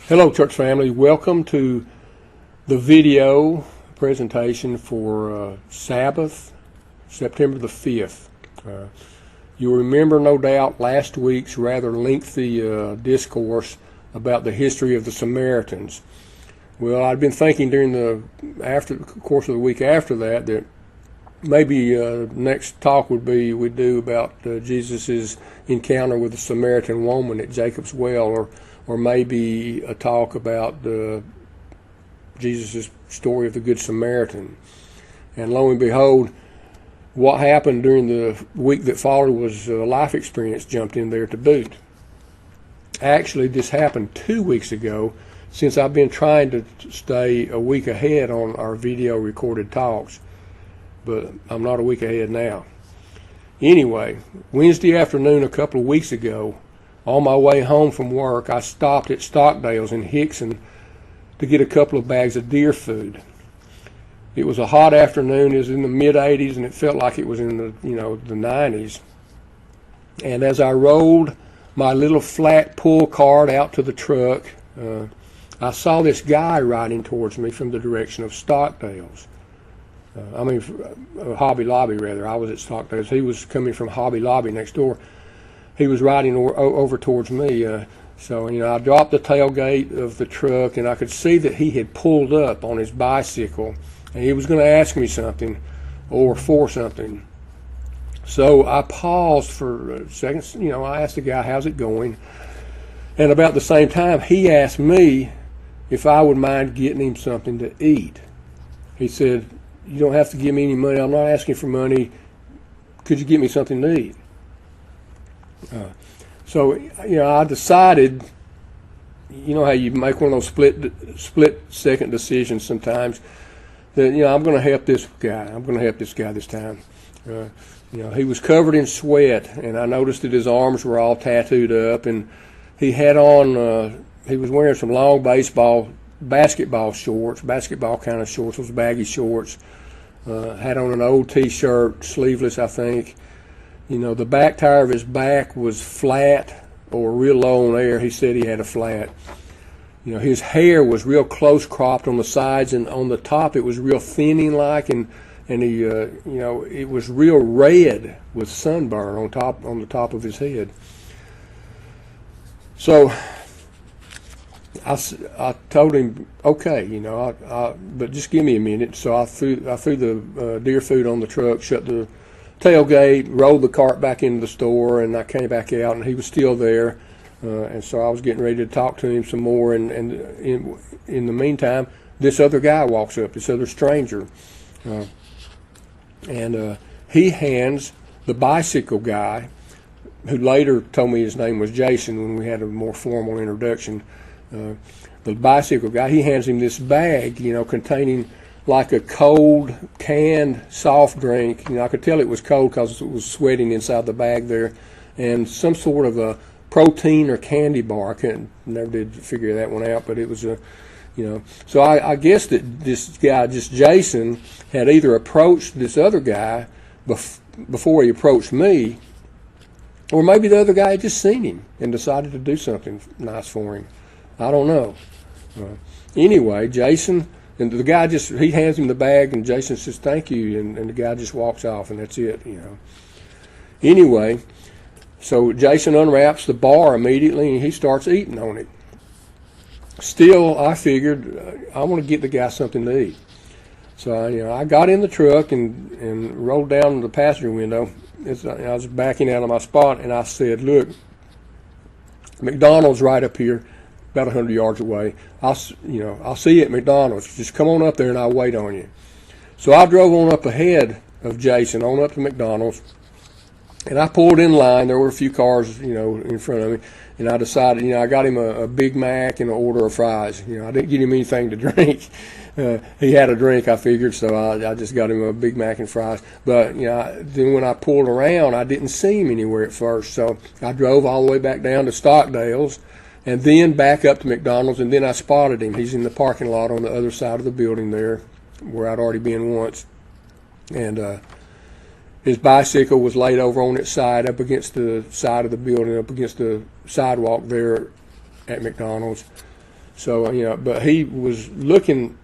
Hello, church family. Welcome to the video presentation for Sabbath, September the 5th. You'll remember, no doubt, last week's rather lengthy discourse about the history of the Samaritans. Well, I'd been thinking during the course of the week after that maybe next talk would be we'd do about Jesus' encounter with the Samaritan woman at Jacob's well, or maybe a talk about Jesus' story of the Good Samaritan. And lo and behold, what happened during the week that followed was a life experience jumped in there to boot. Actually, this happened 2 weeks ago, since I've been trying to stay a week ahead on our video recorded talks, but I'm not a week ahead now. Anyway, Wednesday afternoon a couple of weeks ago, on my way home from work, I stopped at Stockdale's in Hickson to get a couple of bags of deer food. It was a hot afternoon. It was in the mid-80s, and it felt like it was in the 90s. And as I rolled my little flat pull cart out to the truck, I saw this guy riding towards me from the direction of Stockdale's. Hobby Lobby, rather. I was at Stockdale's. He was coming from Hobby Lobby next door. He was riding over towards me. So I dropped the tailgate of the truck, and I could see that he had pulled up on his bicycle, and he was going to ask me something or for something. So I paused for a second. I asked the guy, "How's it going?" And about the same time, he asked me if I would mind getting him something to eat. He said, "You don't have to give me any money. I'm not asking for money. Could you get me something to eat?" So I decided, how you make one of those split second decisions sometimes, that I'm going to help this guy. I'm going to help this guy this time. He was covered in sweat, and I noticed that his arms were all tattooed up, and he had on he was wearing some long basketball shorts, basketball kind of shorts, those baggy shorts. Had on an old T-shirt, sleeveless, I think. The back tire of his back was flat or real low on air. He said he had a flat. His hair was real close cropped on the sides, and on the top it was real thinning like, and he, it was real red with sunburn on the top of his head. So I told him, okay, but just give me a minute. So I threw the deer food on the truck, shut the tailgate, rolled the cart back into the store, and I came back out, and he was still there. And so I was getting ready to talk to him some more, and in the meantime, this other guy walks up, this other stranger, and he hands the bicycle guy, who later told me his name was Jason when we had a more formal introduction, the bicycle guy, he hands him this bag, containing like a cold canned soft drink. I could tell it was cold because it was sweating inside the bag there, and some sort of a protein or candy bar. Never did figure that one out, but it was So I guess that this guy, just Jason, had either approached this other guy before he approached me, or maybe the other guy had just seen him and decided to do something nice for him. I don't know. Anyway, Jason. And the guy he hands him the bag, and Jason says, "Thank you," and the guy just walks off, and that's it, Anyway, so Jason unwraps the bar immediately, and he starts eating on it. Still, I figured, I want to get the guy something to eat. So, I got in the truck and rolled down the passenger window. I was backing out of my spot, and I said, "Look, McDonald's right up here, about 100 yards away. I'll see you at McDonald's. Just come on up there and I'll wait on you." So I drove on up ahead of Jason, on up to McDonald's, and I pulled in line. There were a few cars, in front of me, and I decided, I got him a Big Mac and an order of fries. I didn't get him anything to drink. He had a drink, I figured, so I just got him a Big Mac and fries. But, then when I pulled around, I didn't see him anywhere at first, so I drove all the way back down to Stockdale's, and then back up to McDonald's, and then I spotted him. He's in the parking lot on the other side of the building there, where I'd already been once. And his bicycle was laid over on its side, up against the side of the building, up against the sidewalk there at McDonald's. So, but he was looking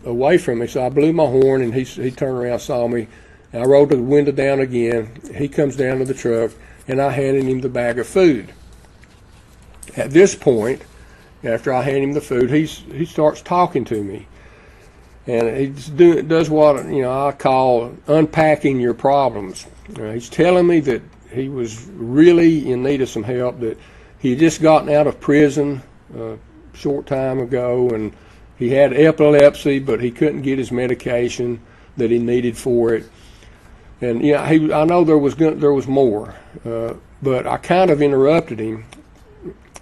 away from me, so I blew my horn, and he turned around, saw me. I rolled the window down again. He comes down to the truck, and I handed him the bag of food. At this point, after I hand him the food, he starts talking to me, and he does what I call unpacking your problems. He's telling me that he was really in need of some help, that he had just gotten out of prison a short time ago, and he had epilepsy, but he couldn't get his medication that he needed for it. And I know there was more, but I kind of interrupted him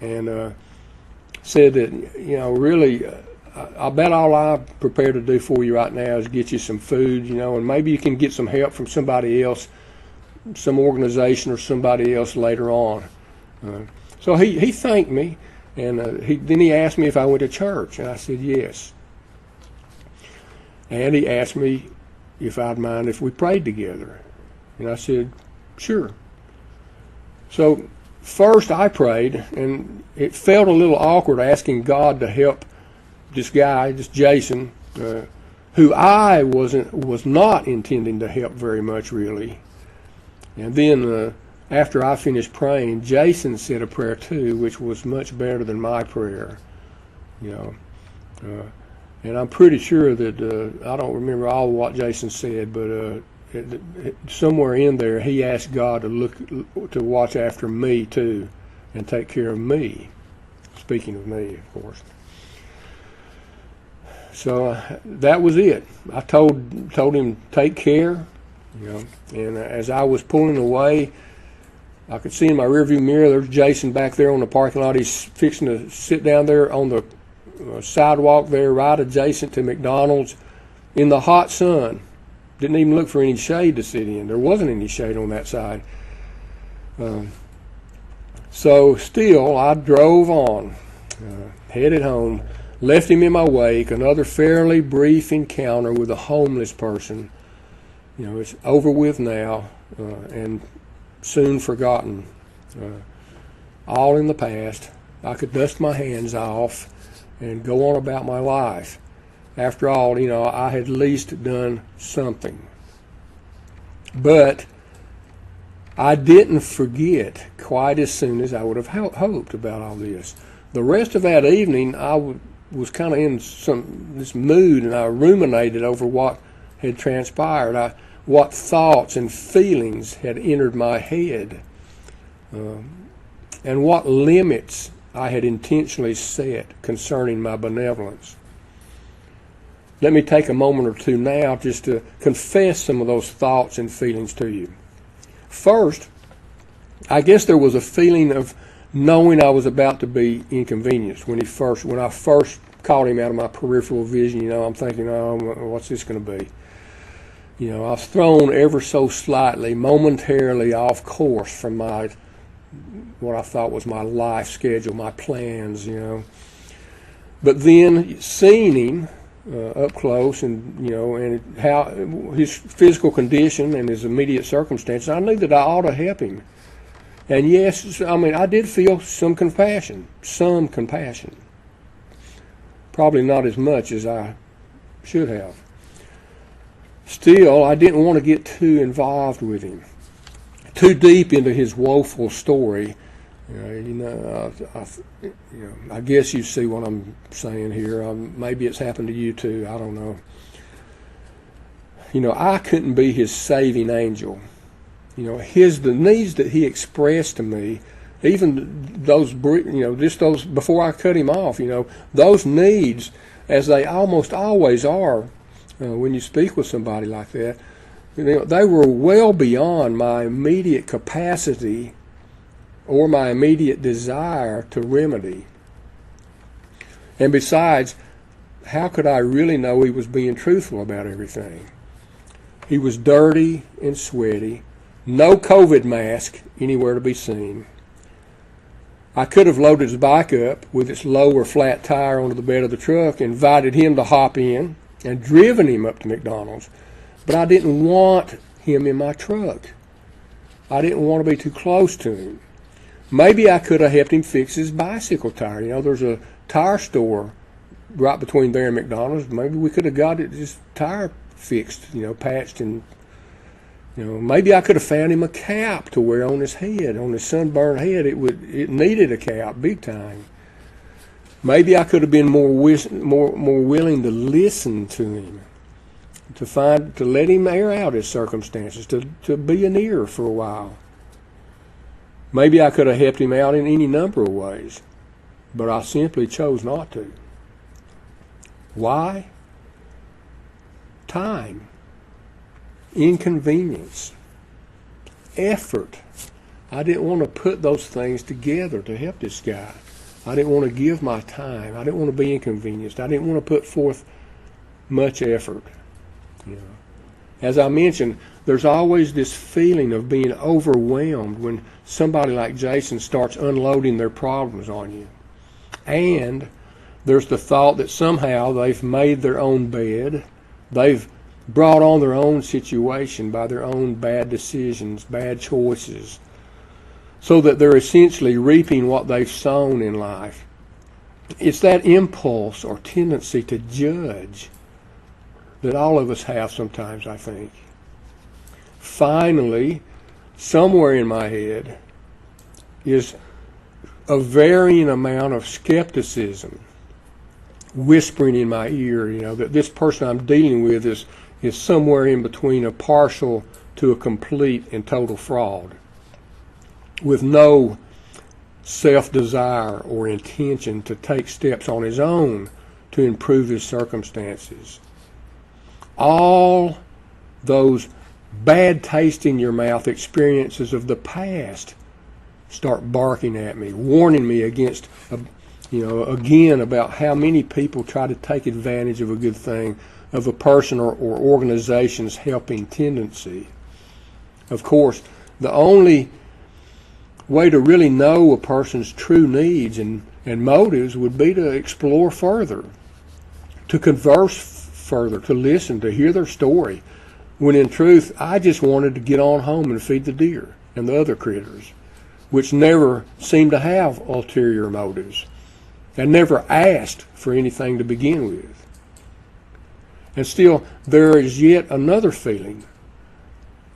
and said that really, I bet all I'm prepared to do for you right now is get you some food, and maybe you can get some help from somebody else, some organization or somebody else later on. So he thanked me, and then he asked me if I went to church, and I said yes. And he asked me if I'd mind if we prayed together, and I said sure. So first I prayed, and it felt a little awkward asking God to help this guy, this Jason, who I was not intending to help very much really. And then after I finished praying, Jason said a prayer too, which was much better than my prayer, and I'm pretty sure that I don't remember all of what Jason said, but somewhere in there he asked God to watch after me too, and take care of me. Speaking of me, of course. So that was it. I told him take care, And as I was pulling away, I could see in my rearview mirror there's Jason back there on the parking lot. He's fixing to sit down there on the sidewalk there, right adjacent to McDonald's, in the hot sun. Didn't even look for any shade to sit in. There wasn't any shade on that side. So still, I drove on, headed home, left him in my wake. Another fairly brief encounter with a homeless person. It's over with now, and soon forgotten. All in the past. I could dust my hands off and go on about my life. After all, I had at least done something. But I didn't forget quite as soon as I would have hoped about all this. The rest of that evening, I was kind of in this mood, and I ruminated over what had transpired, what thoughts and feelings had entered my head, and what limits I had intentionally set concerning my benevolence. Let me take a moment or two now just to confess some of those thoughts and feelings to you. First, I guess there was a feeling of knowing I was about to be inconvenienced when I first caught him out of my peripheral vision. I'm thinking, oh, what's this going to be? I was thrown ever so slightly, momentarily off course from what I thought was my life schedule, my plans, But then seeing him up close, and how his physical condition and his immediate circumstances, I knew that I ought to help him. And yes, I did feel some compassion. Probably not as much as I should have. Still, I didn't want to get too involved with him, too deep into his woeful story. I guess you see what I'm saying here. Maybe it's happened to you too. I don't know. I couldn't be his saving angel. The needs that he expressed to me, even those, just those before I cut him off. Those needs, as they almost always are, when you speak with somebody like that, they were well beyond my immediate capacity or my immediate desire to remedy. And besides, how could I really know he was being truthful about everything? He was dirty and sweaty, no COVID mask anywhere to be seen. I could have loaded his bike up with its low or flat tire onto the bed of the truck, invited him to hop in, and driven him up to McDonald's. But I didn't want him in my truck. I didn't want to be too close to him. Maybe I could have helped him fix his bicycle tire. There's a tire store right between there and McDonald's. Maybe we could have got his tire fixed, patched, and maybe I could have found him a cap to wear on his head, on his sunburned head. It needed a cap big time. Maybe I could have been more willing to listen to him, to let him air out his circumstances, to be an ear for a while. Maybe I could have helped him out in any number of ways, but I simply chose not to. Why? Time, inconvenience, effort. I didn't want to put those things together to help this guy. I didn't want to give my time. I didn't want to be inconvenienced. I didn't want to put forth much effort. As I mentioned, there's always this feeling of being overwhelmed when somebody like Jason starts unloading their problems on you. And there's the thought that somehow they've made their own bed. They've brought on their own situation by their own bad decisions, bad choices, so that they're essentially reaping what they've sown in life. It's that impulse or tendency to judge that all of us have sometimes, I think. Finally, somewhere in my head is a varying amount of skepticism whispering in my ear, that this person I'm dealing with is somewhere in between a partial to a complete and total fraud, with no self-desire or intention to take steps on his own to improve his circumstances. All those bad taste in your mouth experiences of the past start barking at me, warning me against, again, about how many people try to take advantage of a good thing, of a person or organization's helping tendency. Of course, the only way to really know a person's true needs and motives would be to explore further, to converse further, to listen, to hear their story, when in truth I just wanted to get on home and feed the deer and the other critters, which never seemed to have ulterior motives and never asked for anything to begin with. And still, there is yet another feeling,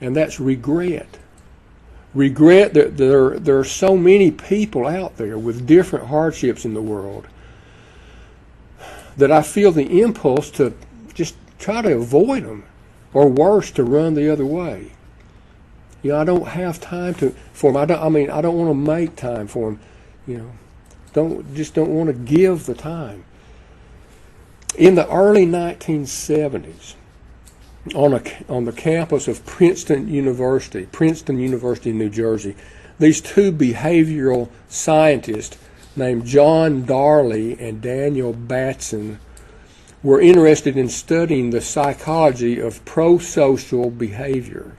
and that's regret. Regret that there are so many people out there with different hardships in the world that I feel the impulse to just try to avoid them, or worse, to run the other way. I don't have time for them. I don't want to make time for them. Don't want to give the time. In the early 1970s, on the campus of Princeton University in New Jersey, these two behavioral scientists named John Darley and Daniel Batson were interested in studying the psychology of pro-social behavior.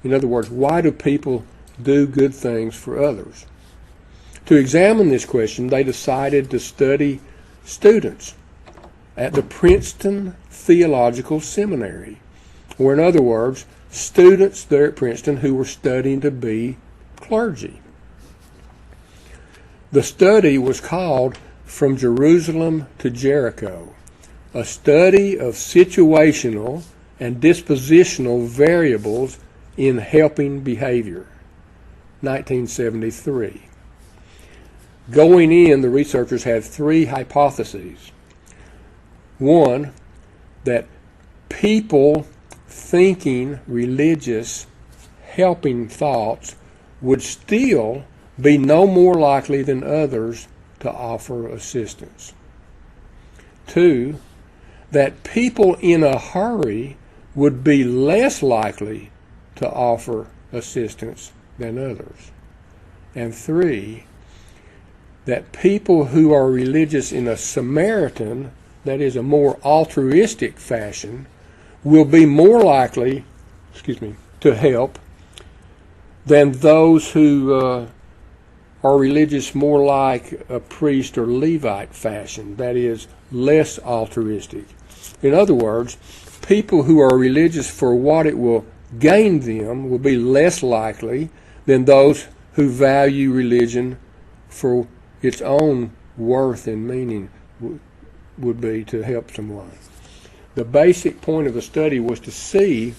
In other words, why do people do good things for others? To examine this question, they decided to study students at the Princeton Theological Seminary, or in other words, students there at Princeton who were studying to be clergy. The study was called From Jerusalem to Jericho, a study of situational and dispositional variables in helping behavior, 1973. Going in, the researchers had three hypotheses. One, that people thinking religious, helping thoughts would still be no more likely than others to offer assistance. Two, that people in a hurry would be less likely to offer assistance than others. And three, that people who are religious in a Samaritan, that is a more altruistic fashion, will be more likely, to help than those who are religious more like a priest or Levite fashion, that is less altruistic. In other words, people who are religious for what it will gain them will be less likely than those who value religion for its own worth and meaning would be to help someone. The basic point of the study was to see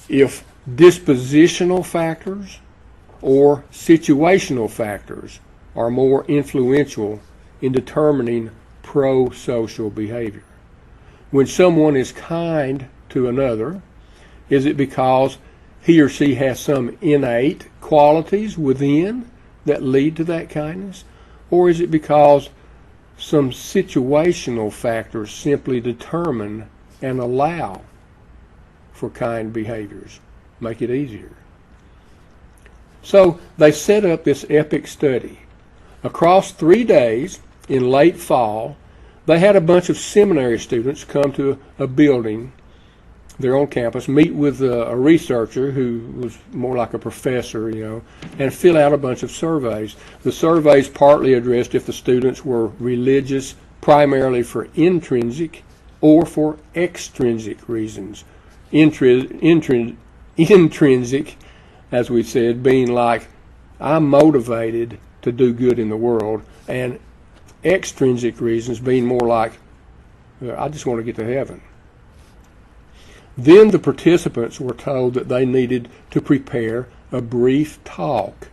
if dispositional factors or situational factors are more influential in determining pro-social behavior. When someone is kind to another, is it because he or she has some innate qualities within that lead to that kindness? Or is it because some situational factors simply determine and allow for kind behaviors, make it easier? So they set up this epic study. Across 3 days in late fall, they had a bunch of seminary students come to a building there on campus, meet with a researcher who was more like a professor, and fill out a bunch of surveys. The surveys partly addressed if the students were religious primarily for intrinsic or for extrinsic reasons. Intrinsic, as we said, being like, I'm motivated to do good in the world, and extrinsic reasons being more like, I just want to get to heaven. Then the participants were told that they needed to prepare a brief talk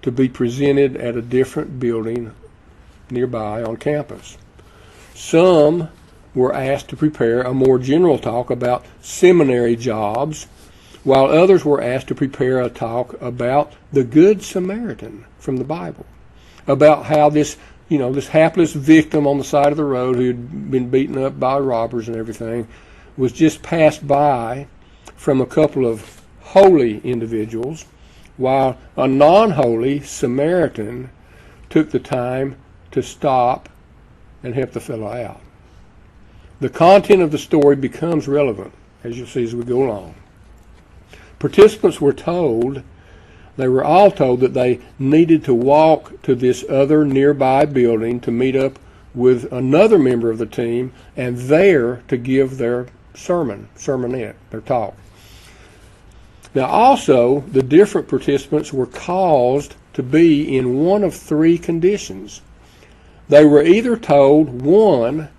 to be presented at a different building nearby on campus. Some were asked to prepare a more general talk about seminary jobs, while others were asked to prepare a talk about the Good Samaritan from the Bible, about how this hapless victim on the side of the road who had been beaten up by robbers and everything was just passed by from a couple of holy individuals, while a non-holy Samaritan took the time to stop and help the fellow out. The content of the story becomes relevant, as you'll see as we go along. Participants were all told that they needed to walk to this other nearby building to meet up with another member of the team and there to give their sermonette, their talk. Now also, the different participants were caused to be in one of 3 conditions. They were either told, 1,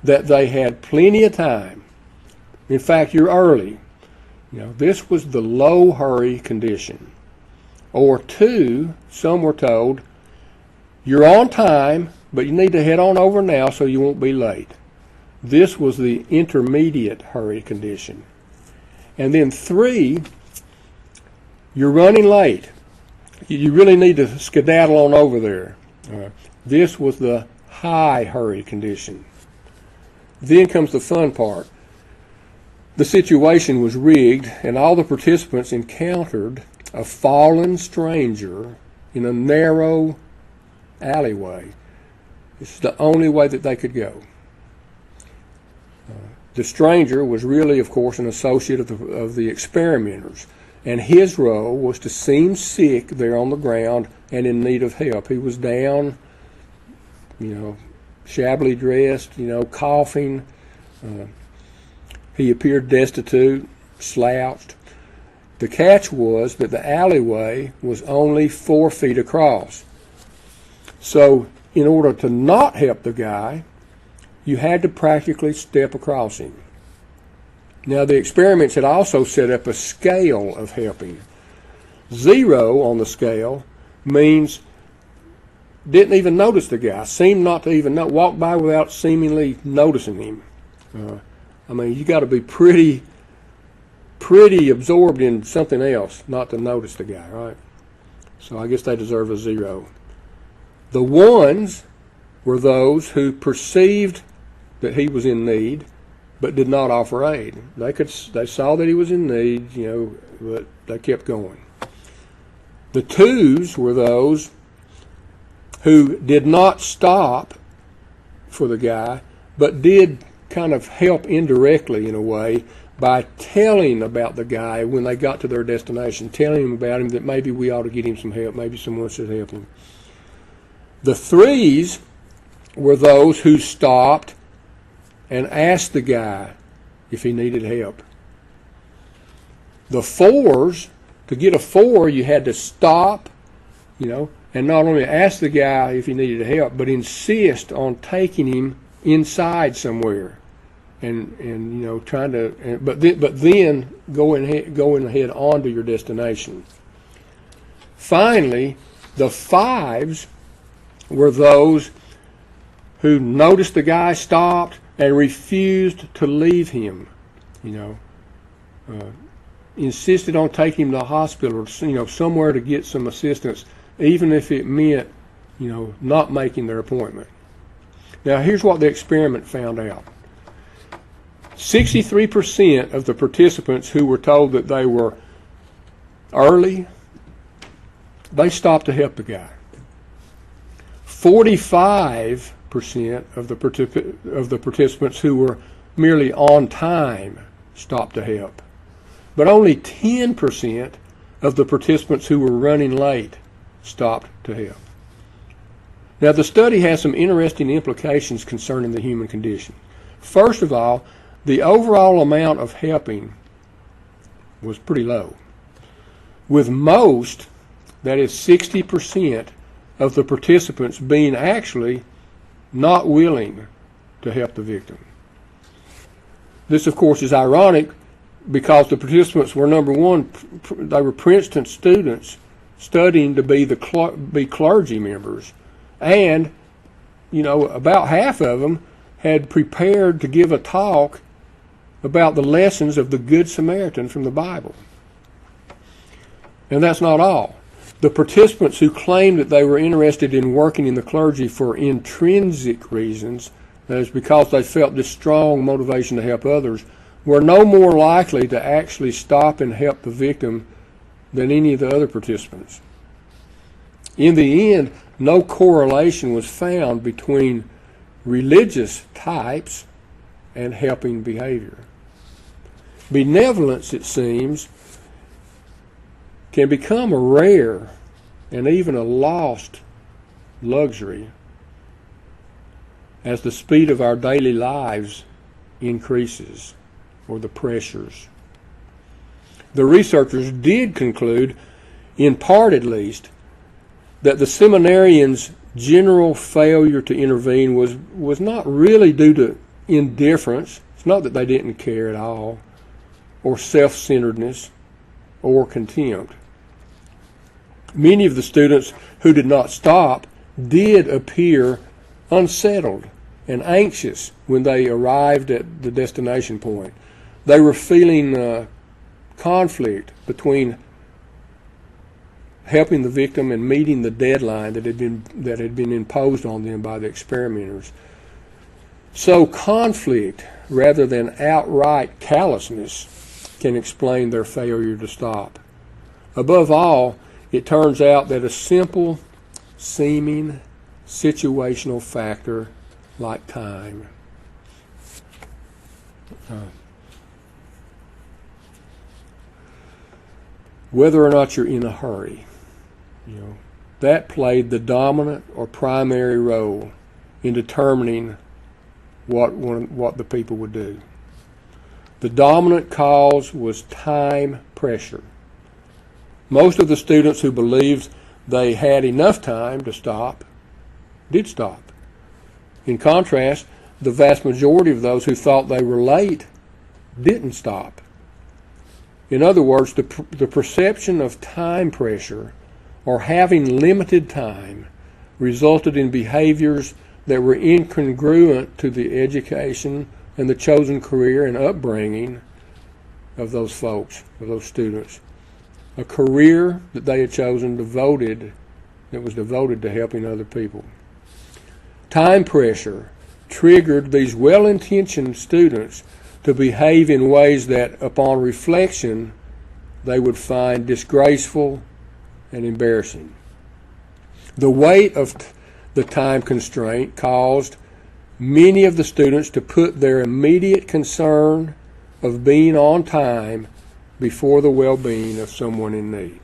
that they had plenty of time. In fact, you're early. This was the low hurry condition. Or 2, some were told, you're on time, but you need to head on over now so you won't be late. This was the intermediate hurry condition. And then 3, you're running late. You really need to skedaddle on over there. This was the high hurry condition. Then comes the fun part. The situation was rigged, and all the participants encountered a fallen stranger in a narrow alleyway. This is the only way that they could go. The stranger was really, of course, an associate of the experimenters, and his role was to seem sick there on the ground and in need of help. He was down, shabbily dressed, coughing. He appeared destitute, slouched. The catch was that the alleyway was only 4 feet across. So in order to not help the guy, you had to practically step across him. Now the experiments had also set up a scale of helping. 0 on the scale means didn't even notice the guy, seemed not to even know, walked by without seemingly noticing him. You got to be pretty absorbed in something else not to notice the guy, right? So I guess they deserve a 0. The 1s were those who perceived that he was in need, but did not offer aid. They saw that he was in need, but they kept going. The 2s were those who did not stop for the guy, but did kind of help indirectly in a way by telling about the guy when they got to their destination, telling him about him, that maybe we ought to get him some help, maybe someone should help him. The 3s were those who stopped and asked the guy if he needed help. The 4s To get a 4, you had to stop, and not only ask the guy if he needed help, but insist on taking him inside somewhere, and trying to, but then going ahead on to your destination. Finally, the 5s were those who noticed the guy stopped and refused to leave him, insisted on taking him to the hospital or somewhere to get some assistance, even if it meant not making their appointment. Now here's what the experiment found out. 63% of the participants who were told that they were early, they stopped to help the guy. 45% of the participants who were merely on time stopped to help. But only 10% of the participants who were running late stopped to help. Now, the study has some interesting implications concerning the human condition. First of all, the overall amount of helping was pretty low, with most, that is 60%, of the participants being actually not willing to help the victim. This, of course, is ironic because the participants were, number one, they were Princeton students studying to be clergy members, and about half of them had prepared to give a talk about the lessons of the Good Samaritan from the Bible. And that's not all. The participants who claimed that they were interested in working in the clergy for intrinsic reasons, that is because they felt this strong motivation to help others, were no more likely to actually stop and help the victim than any of the other participants. In the end, no correlation was found between religious types and helping behavior. Benevolence, it seems, can become a rare and even a lost luxury as the speed of our daily lives increases, or the pressures. The researchers did conclude, in part at least, that the seminarians' general failure to intervene was not really due to indifference. It's not that they didn't care at all, or self-centeredness, or contempt. Many of the students who did not stop did appear unsettled and anxious when they arrived at the destination point. They were feeling conflict between helping the victim and meeting the deadline that had been imposed on them by the experimenters. So conflict, rather than outright callousness, can explain their failure to stop. Above all, it turns out that a simple, seeming, situational factor like time whether or not you're in a hurry, that played the dominant or primary role in determining what the people would do. The dominant cause was time pressure. Most of the students who believed they had enough time to stop did stop. In contrast, the vast majority of those who thought they were late didn't stop. In other words, the perception of time pressure or having limited time resulted in behaviors that were incongruent to the education and the chosen career and upbringing of those folks, of those students. A career that they had chosen that was devoted to helping other people. Time pressure triggered these well-intentioned students to behave in ways that, upon reflection, they would find disgraceful and embarrassing. The weight of the time constraint caused many of the students to put their immediate concern of being on time before the well-being of someone in need.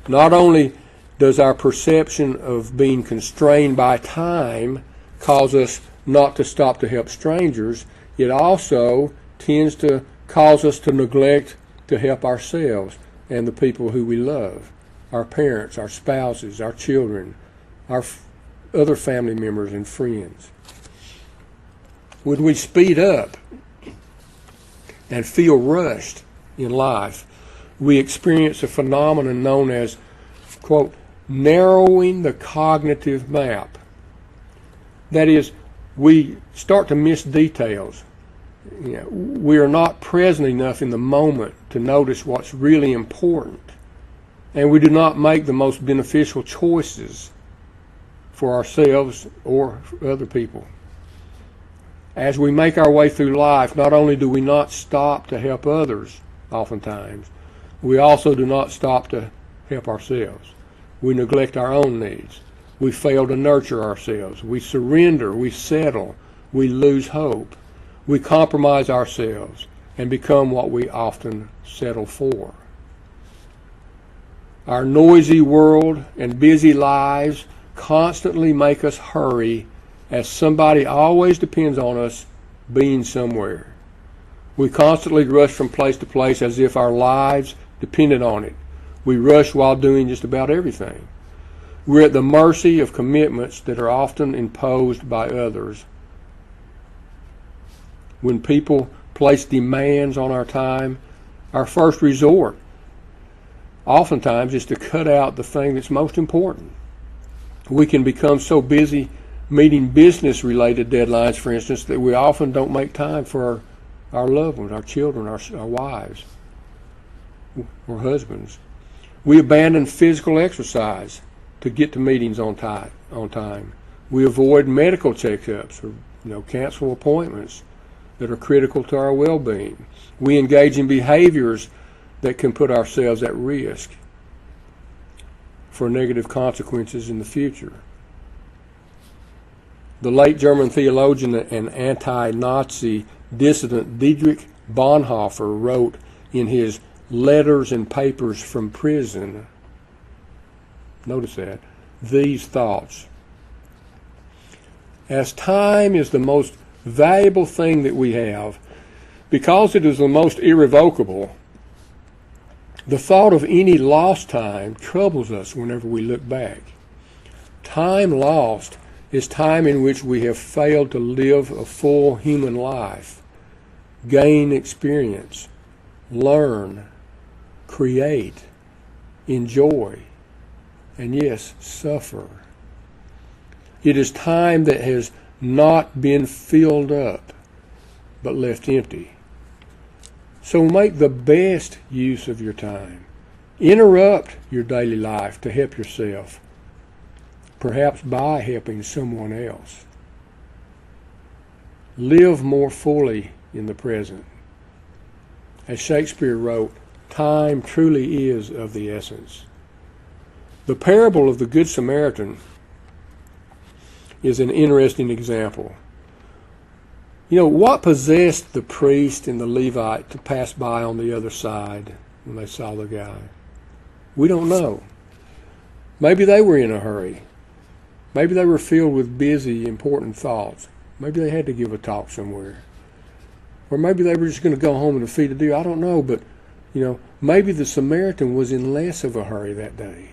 Not only does our perception of being constrained by time cause us not to stop to help strangers, it also tends to cause us to neglect to help ourselves and the people who we love, our parents, our spouses, our children, our other family members and friends. When we speed up and feel rushed in life, we experience a phenomenon known as, quote, narrowing the cognitive map. That is, we start to miss details. We are not present enough in the moment to notice what's really important, and we do not make the most beneficial choices for ourselves or for other people. As we make our way through life, not only do we not stop to help others oftentimes, we also do not stop to help ourselves. We neglect our own needs. We fail to nurture ourselves. We surrender. We settle. We lose hope. We compromise ourselves and become what we often settle for. Our noisy world and busy lives constantly make us hurry, as somebody always depends on us being somewhere. We constantly rush from place to place as if our lives depended on it. We rush while doing just about everything. We're at the mercy of commitments that are often imposed by others. When people place demands on our time, our first resort oftentimes is to cut out the thing that's most important. We can become so busy meeting business-related deadlines, for instance, that we often don't make time for our loved ones, our children, our wives, or husbands. We abandon physical exercise to get to meetings on time. We avoid medical checkups or cancel appointments that are critical to our well-being. We engage in behaviors that can put ourselves at risk for negative consequences in the future. The late German theologian and anti-Nazi dissident Dietrich Bonhoeffer wrote in his Letters and Papers from Prison, notice that, these thoughts: as time is the most valuable thing that we have, because it is the most irrevocable, the thought of any lost time troubles us whenever we look back. Time lost is time in which we have failed to live a full human life, gain experience, learn, create, enjoy, and yes, suffer. It is time that has not been filled up, but left empty. So make the best use of your time. Interrupt your daily life to help yourself, perhaps by helping someone else. Live more fully in the present. As Shakespeare wrote, time truly is of the essence. The parable of the Good Samaritan is an interesting example. What possessed the priest and the Levite to pass by on the other side when they saw the guy? We don't know. Maybe they were in a hurry. Maybe they were filled with busy, important thoughts. Maybe they had to give a talk somewhere. Or maybe they were just going to go home and feed a deer. I don't know, but, maybe the Samaritan was in less of a hurry that day.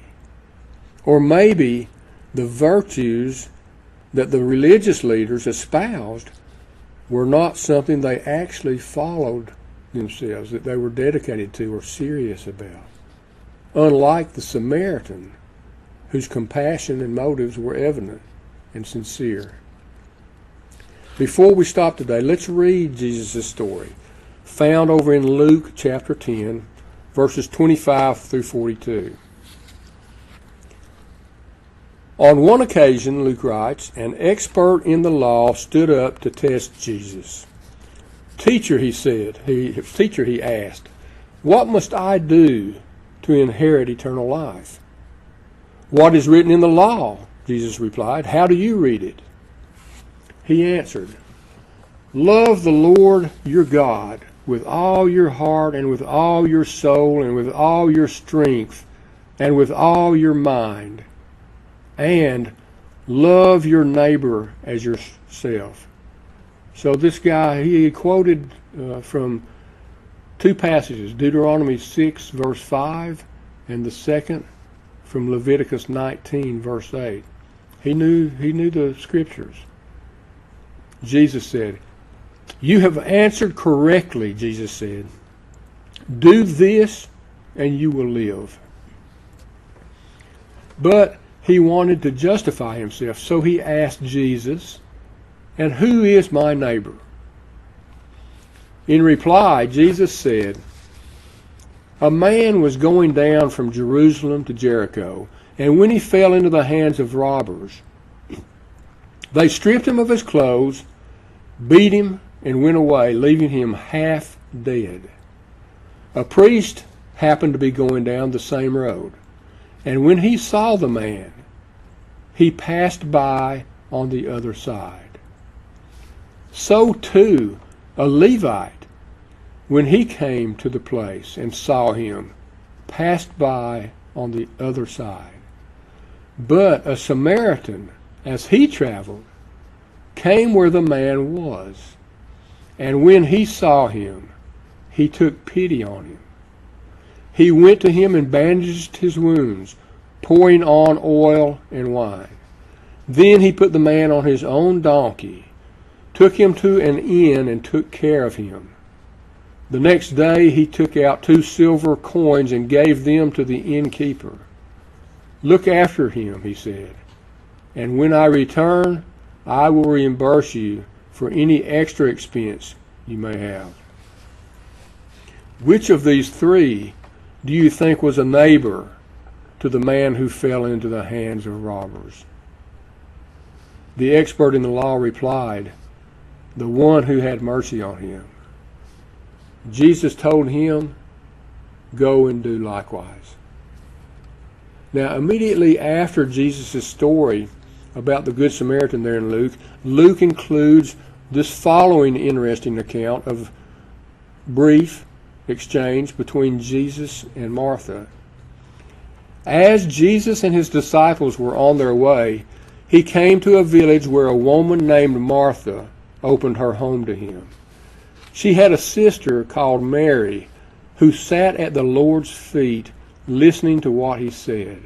Or maybe the virtues that the religious leaders espoused were not something they actually followed themselves, that they were dedicated to or serious about. Unlike the Samaritan, whose compassion and motives were evident and sincere. Before we stop today, let's read Jesus' story, found over in Luke chapter 10, verses 25 through 42. On one occasion, Luke writes, an expert in the law stood up to test Jesus. Teacher, he asked, what must I do to inherit eternal life? What is written in the law? Jesus replied. How do you read it? He answered, love the Lord your God with all your heart and with all your soul and with all your strength and with all your mind, and love your neighbor as yourself. So this guy, he quoted from two passages, Deuteronomy 6, verse 5, and the second from Leviticus 19, verse 8. He knew the scriptures. Jesus said, "You have answered correctly," Jesus said. "Do this and you will live." But he wanted to justify himself, so he asked Jesus, "And who is my neighbor?" In reply, Jesus said, "A man was going down from Jerusalem to Jericho, and when he fell into the hands of robbers, they stripped him of his clothes, beat him, and went away, leaving him half dead. A priest happened to be going down the same road, and when he saw the man, he passed by on the other side. So too, a Levite, when he came to the place and saw him, passed by on the other side. But a Samaritan, as he traveled, came where the man was, and when he saw him, he took pity on him. He went to him and bandaged his wounds, pouring on oil and wine. Then he put the man on his own donkey, took him to an inn, and took care of him. The next day he took out 2 silver coins and gave them to the innkeeper. 'Look after him,' he said, 'and when I return, I will reimburse you for any extra expense you may have.' Which of these 3 do you think was a neighbor to the man who fell into the hands of robbers?" The expert in the law replied, "The one who had mercy on him." Jesus told him, "Go and do likewise." Now, immediately after Jesus' story about the Good Samaritan there in Luke, Luke includes this following interesting account of brief exchange between Jesus and Martha. As Jesus and his disciples were on their way, he came to a village where a woman named Martha opened her home to him. She had a sister called Mary who sat at the Lord's feet listening to what he said.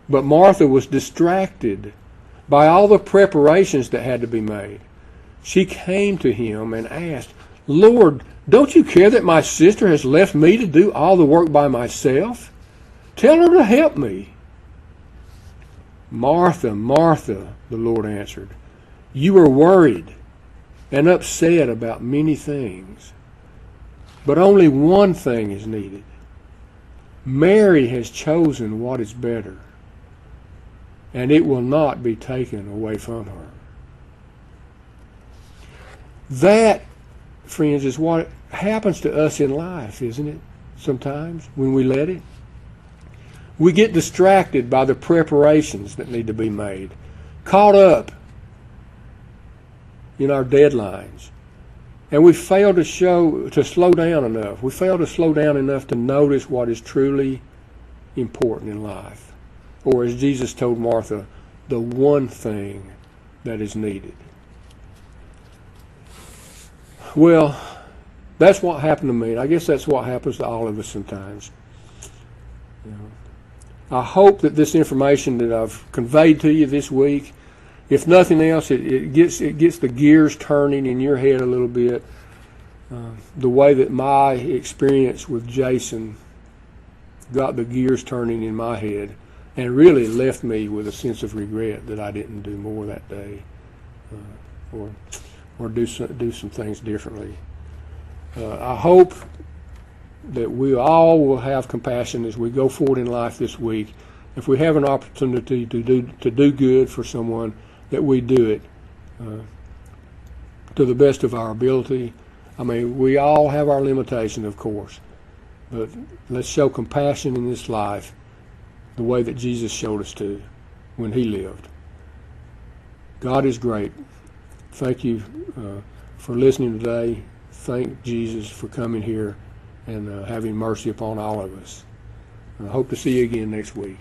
But Martha was distracted by all the preparations that had to be made. She came to him and asked, "Lord, don't you care that my sister has left me to do all the work by myself? Tell her to help me." "Martha, Martha," the Lord answered, "you are worried and upset about many things, but only one thing is needed. Mary has chosen what is better, and it will not be taken away from her." That, friends, is what happens to us in life, isn't it? Sometimes, when we let it. We get distracted by the preparations that need to be made, caught up in our deadlines, and we fail to slow down enough. We fail to slow down enough to notice what is truly important in life. Or as Jesus told Martha, the one thing that is needed. Well, that's what happened to me. I guess that's what happens to all of us sometimes. I hope that this information that I've conveyed to you this week, if nothing else, it gets the gears turning in your head a little bit. The way that my experience with Jason got the gears turning in my head, and really left me with a sense of regret that I didn't do more that day, or do some things differently. I hope that we all will have compassion as we go forward in life this week. If we have an opportunity to do good for someone, that we do it to the best of our ability. I mean, we all have our limitations, of course, but let's show compassion in this life the way that Jesus showed us to when he lived. God is great. Thank you for listening today. Thank Jesus for coming here and having mercy upon all of us. I hope to see you again next week.